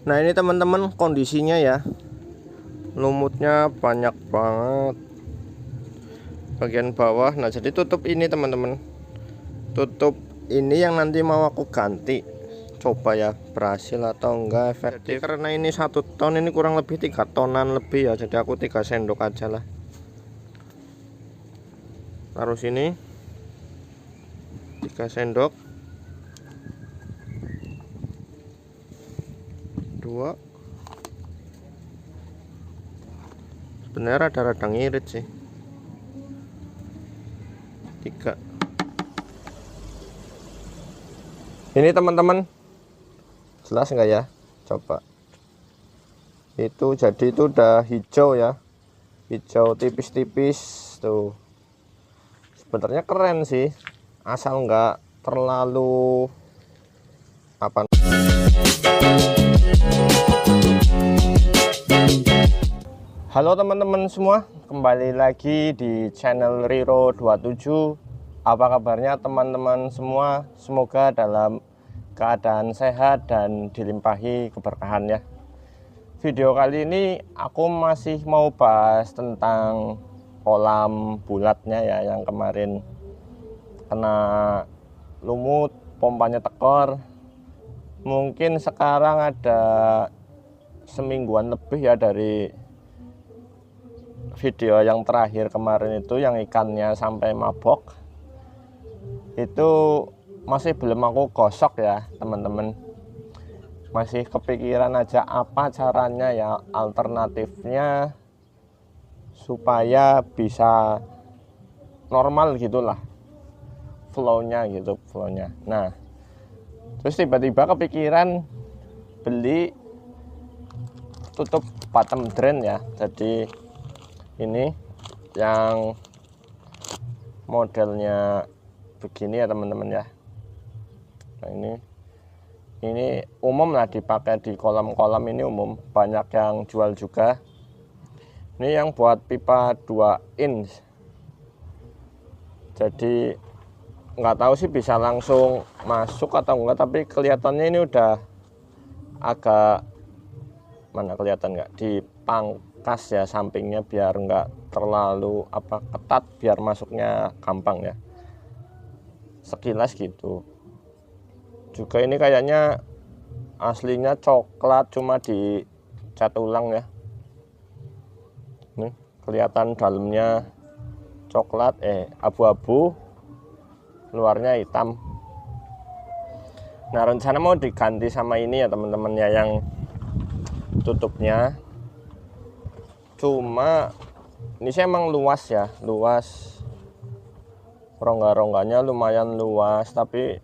Nah ini teman-teman kondisinya ya, lumutnya banyak banget bagian bawah. Nah jadi tutup ini teman-teman, tutup ini yang nanti mau aku ganti, coba ya berhasil atau enggak efektif. Jadi, karena ini 1 ton, ini kurang lebih 3 tonan lebih ya, jadi aku 3 sendok aja lah. Taruh sini 3 sendok, 2. Sebenarnya rada-rada ngirit sih. 3. Ini teman-teman, jelas enggak ya? Coba. Itu jadi itu udah hijau ya. Hijau tipis-tipis tuh. Sebenarnya keren sih, asal enggak terlalu apa. Halo teman-teman semua, kembali lagi di channel Riro 27. Apa kabarnya teman-teman semua? Semoga dalam keadaan sehat dan dilimpahi keberkahan ya. Video kali ini aku masih mau bahas tentang kolam bulatnya ya, yang kemarin kena lumut, pompanya tekor. Mungkin sekarang ada semingguan lebih ya dari video yang terakhir kemarin itu, yang ikannya sampai mabok. Itu masih belum aku gosok ya teman-teman, masih kepikiran aja apa caranya ya, alternatifnya supaya bisa normal gitulah flownya gitu, flownya. Nah terus tiba-tiba kepikiran beli tutup bottom drain ya. Jadi ini yang modelnya begini ya teman-teman ya. Nah ini umum lah dipakai di kolam-kolam, ini umum, banyak yang jual juga. Ini yang buat pipa 2 inch. Jadi nggak tahu sih bisa langsung masuk atau enggak, tapi kelihatannya ini udah agak, mana kelihatan nggak, dipangkas ya sampingnya biar nggak terlalu ketat, biar masuknya gampang ya, sekilas gitu. Juga ini kayaknya aslinya coklat, cuma dicat ulang ya. Nih kelihatan dalamnya coklat, abu-abu, luarnya hitam. Nah rencana mau diganti sama ini ya teman-teman ya, yang tutupnya. Cuma ini sih emang luas ya, luas, rongga-rongganya lumayan luas, tapi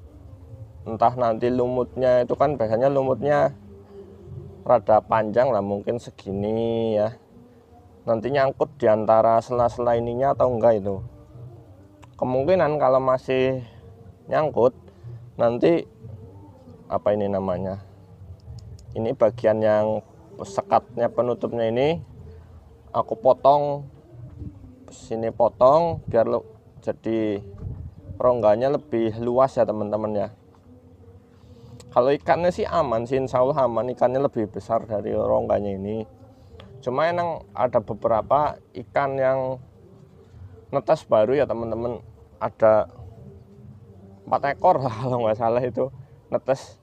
entah nanti lumutnya itu kan biasanya lumutnya rada panjang lah, mungkin segini ya, nanti nyangkut diantara sela-sela ininya atau enggak. Itu kemungkinan kalau masih nyangkut, nanti apa ini namanya, ini bagian yang sekatnya penutupnya ini aku potong sini, potong biar jadi rongganya lebih luas ya teman-teman ya. Kalau ikannya sih aman sih, insya Allah aman, ikannya lebih besar dari rongganya ini. Cuma emang ada beberapa ikan yang netes baru ya teman-teman, ada 4 ekor lah kalau nggak salah itu netes.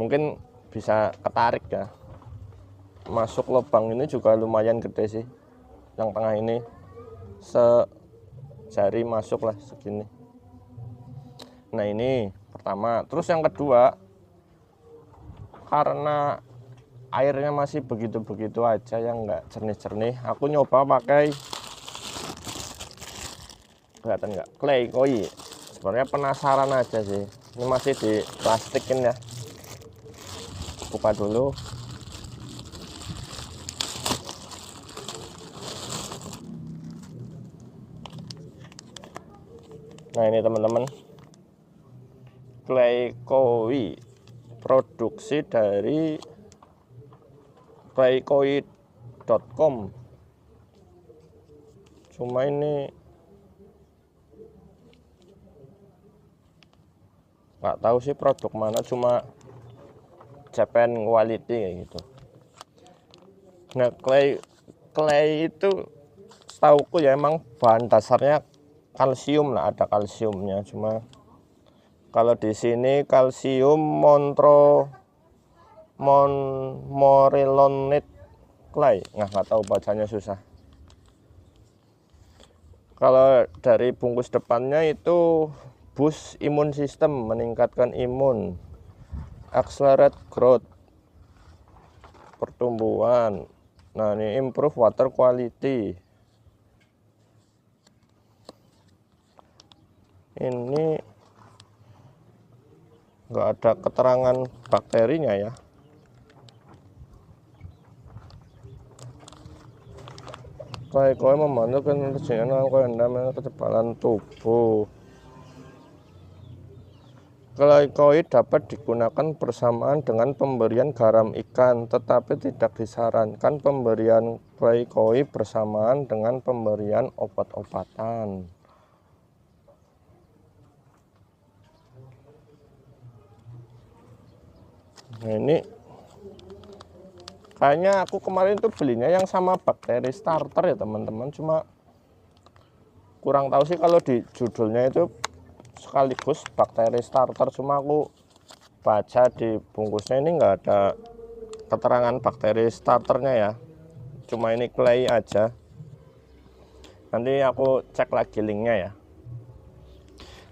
Mungkin bisa ketarik ya, masuk lubang ini juga lumayan gede sih, yang tengah ini sejari masuk lah segini. Nah ini pertama. Terus yang kedua, karena airnya masih begitu-begitu aja, yang nggak jernih-jernih, aku nyoba pakai, kelihatan nggak, clay koi. Sebenarnya penasaran aja sih, ini masih di plastikin ya. Buka dulu. Nah ini teman-teman, clay koi, produksi dari claykoi.com. Cuma ini nggak tahu sih produk mana, cuma Japan quality kayak gitu. Nah, clay itu setauku ya emang bahan dasarnya kalsium lah, ada kalsiumnya. Cuma kalau di sini kalsium morillonate clay, nggak tahu bacanya, susah. Kalau dari bungkus depannya itu boost imun sistem, meningkatkan imun, accelerate growth, pertumbuhan. Nah, ini improve water quality. Ini nggak ada keterangan bakterinya ya. Koi membantu penelitian kekebalan tubuh. Koi dapat digunakan bersamaan dengan pemberian garam ikan, tetapi tidak disarankan pemberian koi bersamaan dengan pemberian obat-obatan. Nah, ini kayaknya aku kemarin tuh belinya yang sama bakteri starter ya teman-teman, cuma kurang tahu sih kalau di judulnya itu sekaligus bakteri starter, cuma aku baca di bungkusnya ini nggak ada keterangan bakteri starternya ya, cuma ini clay aja. Nanti aku cek lagi linknya ya.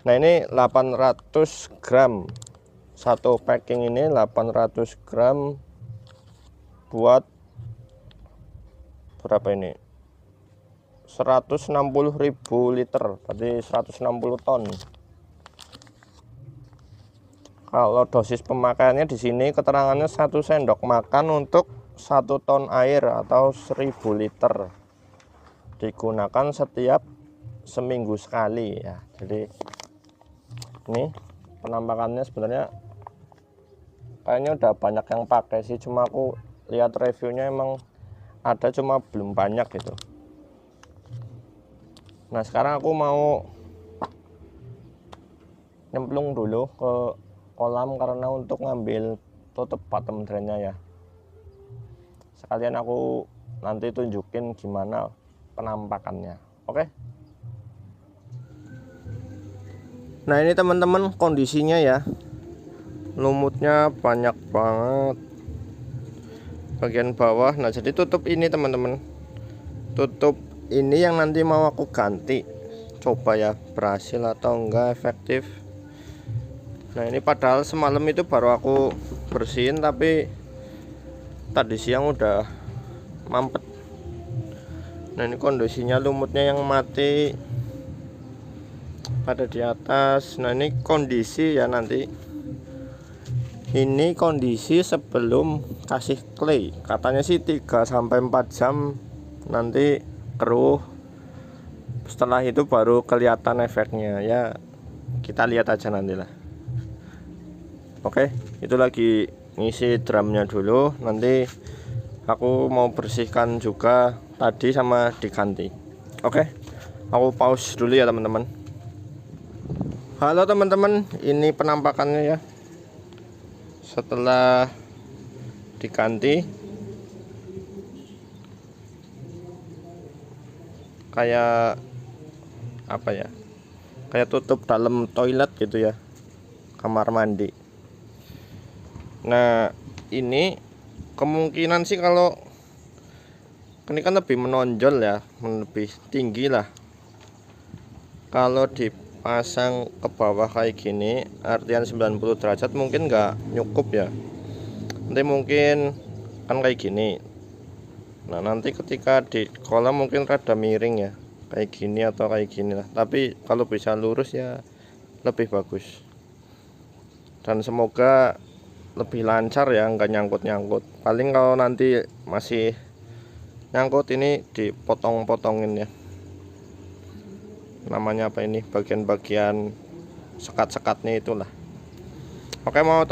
Nah, ini 800 gram satu packing, ini 800 gram buat berapa ini, 160.000 liter, berarti 160 ton. Kalau dosis pemakaiannya di sini keterangannya 1 sendok makan untuk 1 ton air atau 1000 liter, digunakan setiap seminggu sekali ya. Jadi ini penampakannya sebenarnya kayaknya udah banyak yang pakai sih, cuma aku lihat reviewnya emang ada, cuma belum banyak gitu. Nah, sekarang aku mau nyemplung dulu ke kolam karena untuk ngambil tutup bottom drainnya ya. Sekalian aku nanti tunjukin gimana penampakannya. Oke. Nah, ini teman-teman kondisinya ya, lumutnya banyak banget bagian bawah. Nah, jadi tutup ini teman-teman, tutup ini yang nanti mau aku ganti, coba ya berhasil atau enggak, efektif. Nah, ini padahal semalam itu baru aku bersihin, tapi tadi siang udah mampet. Nah, ini kondisinya lumutnya yang mati ada di atas. Nah, ini kondisi ya, nanti ini kondisi sebelum kasih clay, katanya sih 3-4 jam nanti keruh. Setelah itu baru kelihatan efeknya ya, kita lihat aja nantilah. Oke, itu lagi ngisi drumnya dulu, nanti aku mau bersihkan juga tadi sama diganti. Oke, aku pause dulu ya teman-teman. Halo teman-teman, ini penampakannya ya setelah diganti. Kayak apa ya, kayak tutup dalam toilet gitu ya, kamar mandi. Nah, ini kemungkinan sih kalau ini kan lebih menonjol ya, lebih tinggi lah. Kalau dipasang ke bawah kayak gini, artian 90 derajat mungkin nggak nyukup ya. Nanti mungkin kan kayak gini. Nah, nanti ketika di kolam mungkin rada miring ya, kayak gini atau kayak gini lah. Tapi kalau bisa lurus ya lebih bagus. Dan semoga lebih lancar ya, nggak nyangkut-nyangkut. Paling kalau nanti masih nyangkut ini dipotong-potongin ya. Namanya apa ini, bagian-bagian sekat-sekatnya itulah. Oke, mau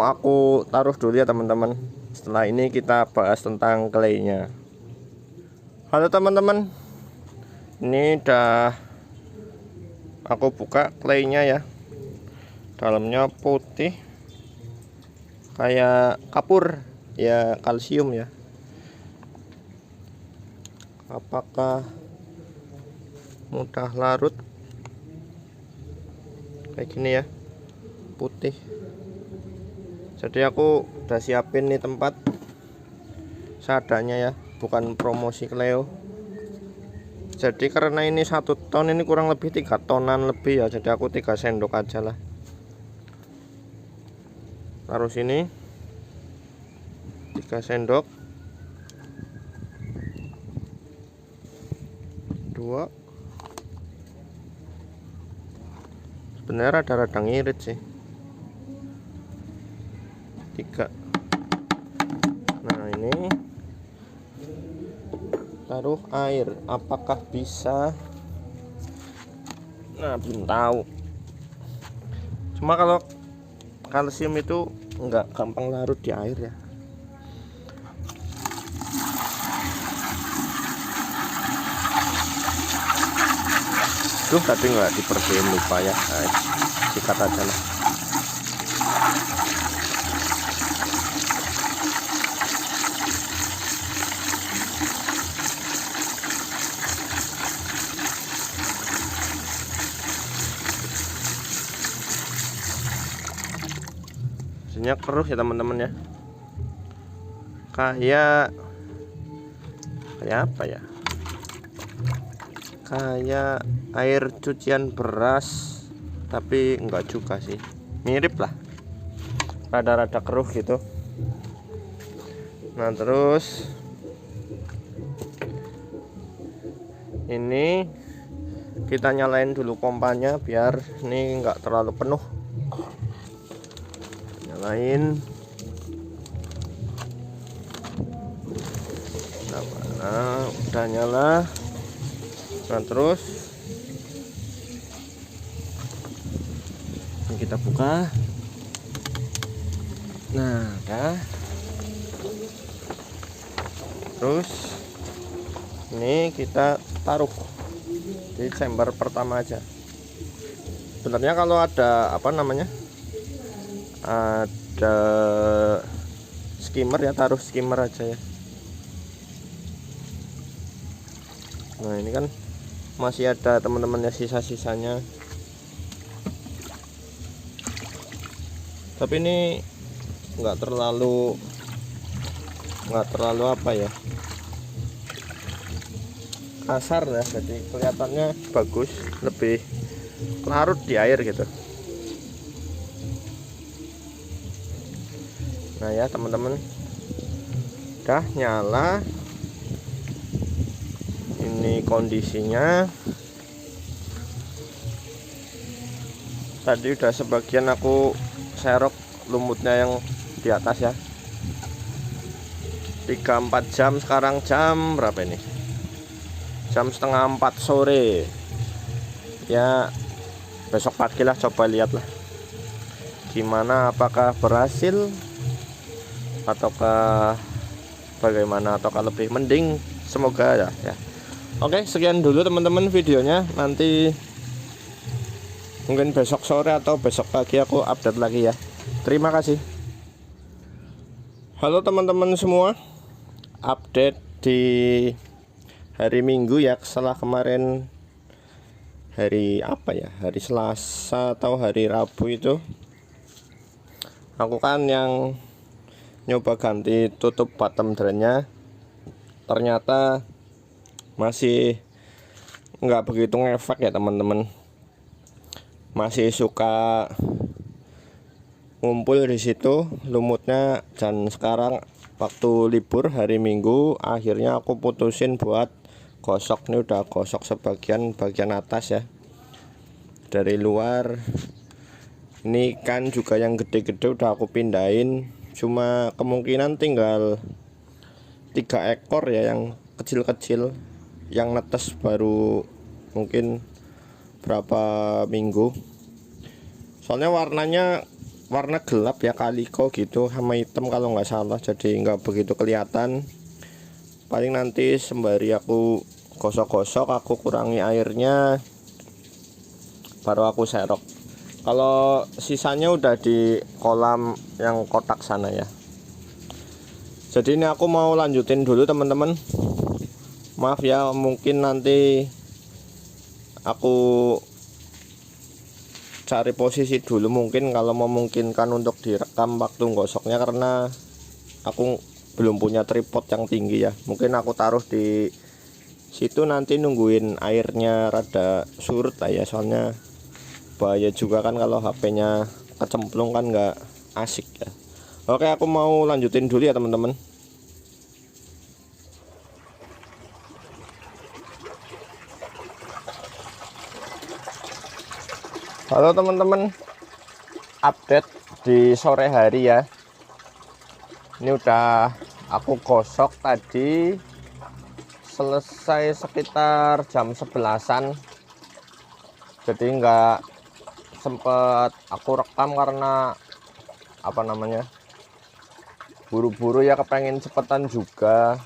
aku taruh dulu ya teman-teman. Setelah ini kita bahas tentang claynya. Halo teman-teman, ini udah aku buka claynya ya. Dalamnya putih, kayak kapur ya, kalsium ya. Apakah mudah larut kayak gini ya, putih. Jadi aku udah siapin nih tempat seadanya ya, bukan promosi Cleo. Jadi karena ini 1 ton, ini kurang lebih 3 tonan lebih ya, jadi aku 3 sendok aja lah. Taruh sini 3 sendok, 2. Sebenarnya rada-rada ngirit sih, 3. Nah ini taruh air, apakah bisa? Nah belum tahu. Cuma kalau kalsium itu enggak gampang larut di air ya. Duh, tadi nggak diperhatiin, lupa ya. Nah, sikat aja lah. Hasilnya keruh ya teman-teman ya. Kayak apa ya? Kayak air cucian beras, tapi enggak juga sih, mirip lah, rada-rada keruh gitu. Nah terus ini kita nyalain dulu pompanya biar ini enggak terlalu penuh. Nyalain. Nah, udah nyala. Nah terus ini kita buka. Nah udah. Terus ini kita taruh di chamber pertama aja. Sebenarnya kalau ada apa namanya, ada skimmer ya, taruh skimmer aja ya. Nah ini kan masih ada teman-temannya sisa-sisanya, tapi ini nggak terlalu apa ya, kasar ya, jadi kelihatannya bagus, lebih larut di air gitu. Nah ya teman-teman, udah nyala. Ini kondisinya. Tadi udah sebagian aku serok lumutnya yang di atas ya. 3-4 jam. Sekarang jam berapa ini? Jam setengah 4 sore ya. Besok pagi lah, coba lihat lah gimana, apakah berhasil ataukah bagaimana, ataukah lebih mending. Semoga ya. Oke, sekian dulu teman-teman videonya. Nanti mungkin besok sore atau besok pagi aku update lagi ya. Terima kasih. Halo teman-teman semua, update di hari Minggu ya, setelah kemarin hari apa ya, hari Selasa atau hari Rabu itu aku kan yang nyoba ganti tutup bottom drainnya. Ternyata masih nggak begitu ngefek ya teman-teman, masih suka ngumpul di situ lumutnya. Dan sekarang waktu libur hari Minggu, akhirnya aku putusin buat gosok. Ini udah gosok bagian atas ya, dari luar. Ini kan juga yang gede-gede udah aku pindahin, cuma kemungkinan tinggal 3 ekor ya yang kecil-kecil, yang netes baru mungkin berapa minggu. Soalnya warnanya warna gelap ya, kaliko gitu sama hitam kalau nggak salah, jadi nggak begitu kelihatan. Paling nanti sembari aku gosok-gosok, aku kurangi airnya, baru aku serok. Kalau sisanya udah di kolam yang kotak sana ya. Jadi ini aku mau lanjutin dulu teman-teman. Maaf ya, mungkin nanti aku cari posisi dulu, mungkin kalau memungkinkan untuk direkam waktu gosoknya, karena aku belum punya tripod yang tinggi ya. Mungkin aku taruh di situ nanti nungguin airnya rada surut lah ya, soalnya bahaya juga kan kalau HP-nya kecemplung kan nggak asik ya. Oke, aku mau lanjutin dulu ya teman-teman. Halo teman-teman, update di sore hari ya. Ini udah aku gosok tadi, selesai sekitar jam 11-an. Jadi nggak sempet aku rekam karena apa namanya, buru-buru ya, kepengen cepetan juga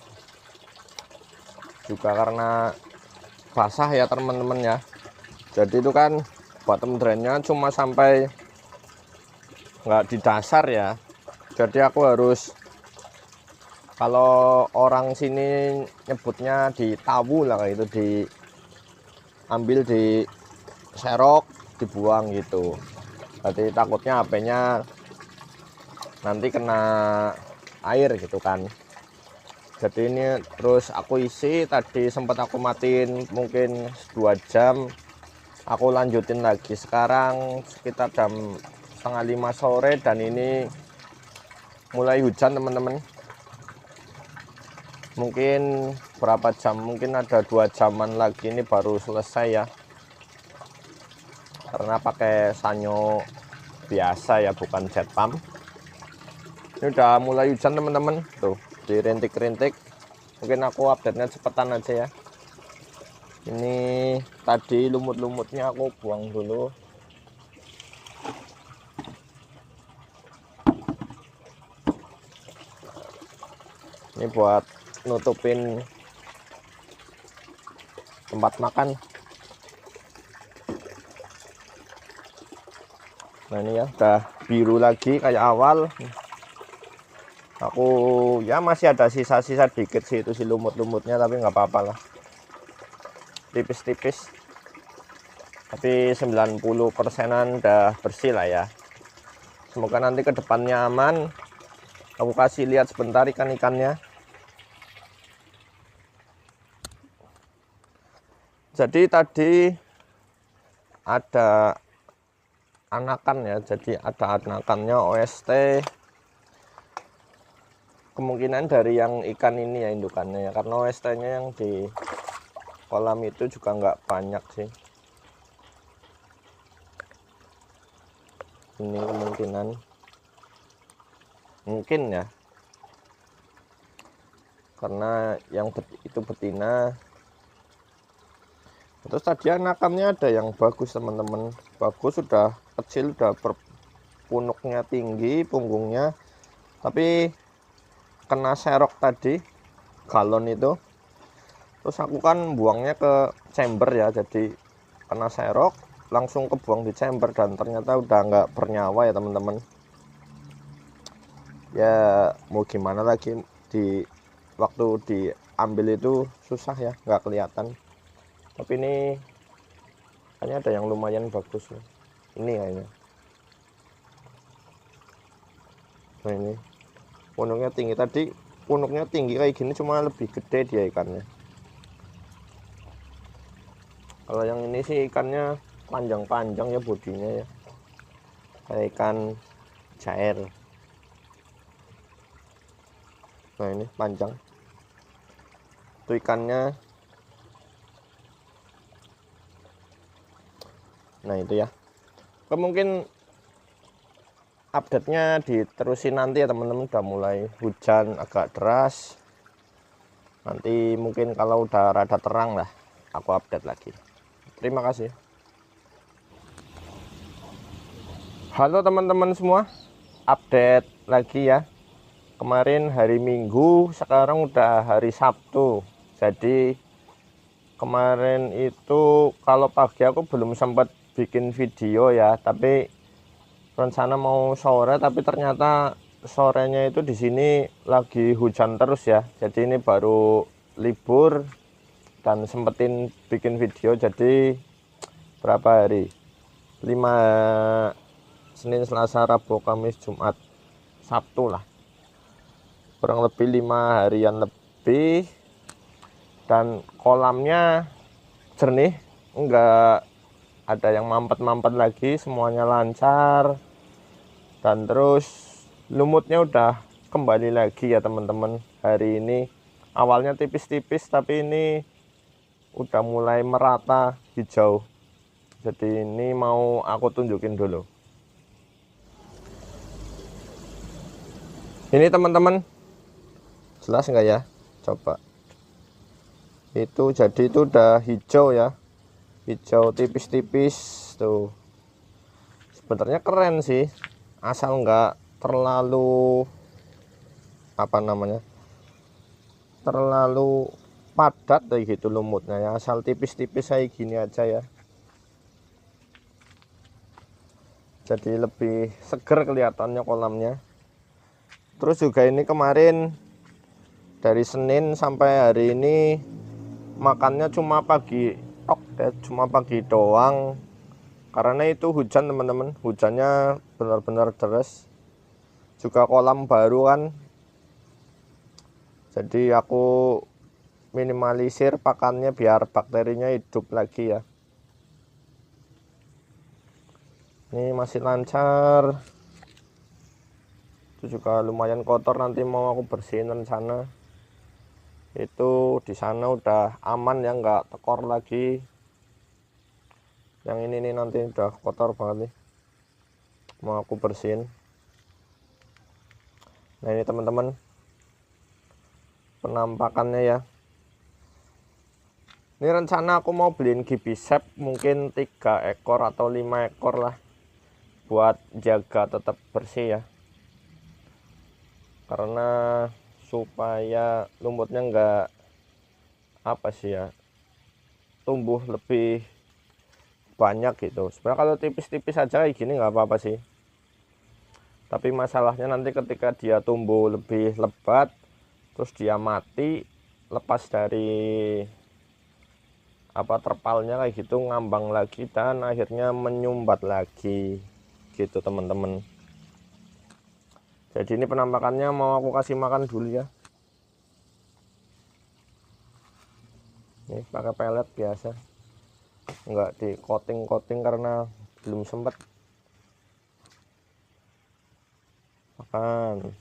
karena basah ya teman-teman ya. Jadi itu kan bottom drainnya cuma sampai nggak di dasar ya, jadi aku harus, kalau orang sini nyebutnya ditawu lah kayak itu, diambil, di serok, dibuang gitu. Jadi takutnya HP-nya nanti kena air gitu kan. Jadi ini terus aku isi tadi, sempat aku matiin mungkin 2 jam, aku lanjutin lagi sekarang sekitar jam setengah 5 sore, dan ini mulai hujan teman-teman. Mungkin berapa jam, mungkin ada 2 jaman lagi ini baru selesai ya, karena pakai sanyo biasa ya, bukan jet pump. Ini udah mulai hujan teman-teman, tuh dirintik-rintik. Mungkin aku update-nya cepetan aja ya. Ini tadi lumut-lumutnya aku buang dulu. Ini buat nutupin tempat makan. Nah ini ya udah biru lagi kayak awal. Aku ya masih ada sisa-sisa dikit sih itu, si lumut-lumutnya, tapi nggak apa-apa lah, tipis-tipis. Tapi 90%-an udah bersih lah ya. Semoga nanti ke depannya aman. Aku kasih lihat sebentar ikan-ikannya. Jadi tadi ada anakan ya, jadi ada anakannya OST, kemungkinan dari yang ikan ini ya indukannya ya, karena OST-nya yang di kolam itu juga nggak banyak sih. Ini kemungkinan, mungkin ya, karena yang itu betina. Terus tadi anakannya ada yang bagus teman-teman, bagus, sudah kecil, udah punuknya tinggi, punggungnya, tapi kena serok tadi, galon itu. Terus aku kan buangnya ke chamber ya, jadi kena serok, langsung kebuang di chamber, dan ternyata udah nggak bernyawa ya teman-teman. Ya mau gimana lagi, di waktu diambil itu susah ya, nggak kelihatan. Tapi ini kayaknya ada yang lumayan bagus nih. Ini kayaknya. Nah ini punuknya tinggi, tadi punuknya tinggi kayak gini, cuma lebih gede dia ikannya. Kalau yang ini sih ikannya panjang-panjang ya bodinya ya, kayak ikan jair. Nah ini panjang itu ikannya. Nah itu ya, mungkin update-nya diterusin nanti ya teman-teman. Udah mulai hujan agak deras, nanti mungkin kalau udah rada terang lah aku update lagi. Terima kasih. Halo teman-teman semua, update lagi ya. Kemarin hari Minggu, sekarang udah hari Sabtu. Jadi kemarin itu kalau pagi aku belum sempat bikin video ya, tapi rencana mau sore, tapi ternyata sorenya itu di sini lagi hujan terus ya. Jadi ini baru libur dan sempetin bikin video. Jadi berapa hari? 5 Senin, Selasa, Rabu, Kamis, Jumat, Sabtu lah. Kurang lebih 5 harian lebih. Dan kolamnya jernih, enggak ada yang mampet-mampet lagi, semuanya lancar. Dan terus lumutnya udah kembali lagi ya teman-teman. Hari ini awalnya tipis-tipis, tapi ini udah mulai merata hijau. Jadi ini mau aku tunjukin dulu. Ini teman-teman, jelas enggak ya? Coba. Itu jadi itu udah hijau ya, hijau tipis-tipis tuh. Sebenarnya keren sih, asal enggak terlalu terlalu padat kayak gitu lumutnya ya, asal tipis-tipis kayak gini aja ya. Jadi lebih seger kelihatannya kolamnya. Terus juga ini kemarin dari Senin sampai hari ini makannya cuma pagi doang, karena itu hujan teman-teman, hujannya benar-benar deras. Juga kolam baru kan, jadi aku minimalisir pakannya biar bakterinya hidup lagi ya. Ini masih lancar. Itu juga lumayan kotor, nanti mau aku bersihin rencana. Itu di sana udah aman ya, nggak tekor lagi. Yang ini nih nanti udah kotor banget nih, mau aku bersihin. Nah ini teman-teman penampakannya ya. Ini rencana aku mau beliin gibisep mungkin 3 ekor atau 5 ekor lah, buat jaga tetap bersih ya, karena supaya lumutnya enggak tumbuh lebih banyak gitu. Sebenarnya kalau tipis-tipis aja kayak gini nggak apa-apa sih, tapi masalahnya nanti ketika dia tumbuh lebih lebat terus dia mati, lepas dari terpalnya kayak gitu, ngambang lagi dan akhirnya menyumbat lagi gitu teman-teman. Jadi ini penampakannya mau aku kasih makan dulu ya. Ini pakai pelet biasa, enggak di coating karena belum sempat makan.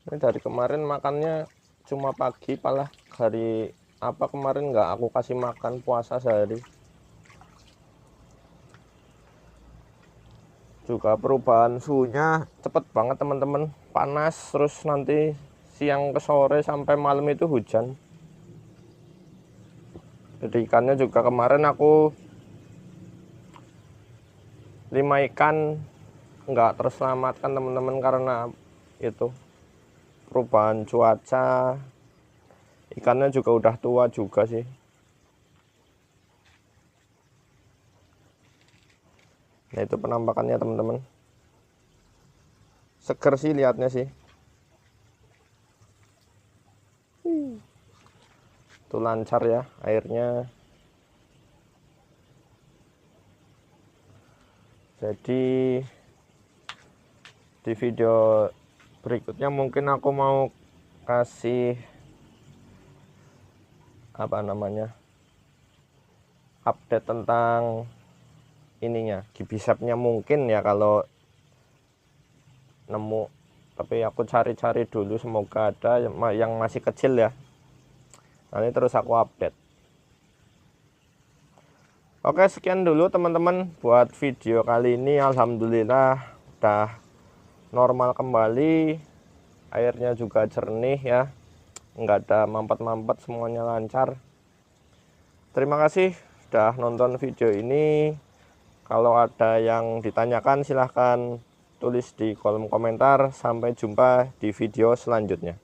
Ini dari kemarin makannya cuma pagi, malah hari kemarin nggak aku kasih makan, puasa sehari. Juga perubahan suhunya cepet banget teman-teman, panas terus nanti siang ke sore sampai malam itu hujan. Jadi ikannya juga kemarin aku 5 ikan nggak terselamatkan teman-teman, karena itu perubahan cuaca. Ikannya juga udah tua juga sih. Nah itu penampakannya teman-teman, seger sih lihatnya sih. Itu lancar ya airnya. Jadi di video berikutnya mungkin aku mau kasih update tentang ininya, gibisepnya mungkin ya kalau nemu. Tapi aku cari-cari dulu, semoga ada yang masih kecil ya, nanti terus aku update. Oke, sekian dulu teman-teman buat video kali ini. Alhamdulillah udah normal kembali, airnya juga jernih ya, nggak ada mampet-mampet, semuanya lancar. Terima kasih sudah nonton video ini. Kalau ada yang ditanyakan silahkan tulis di kolom komentar. Sampai jumpa di video selanjutnya.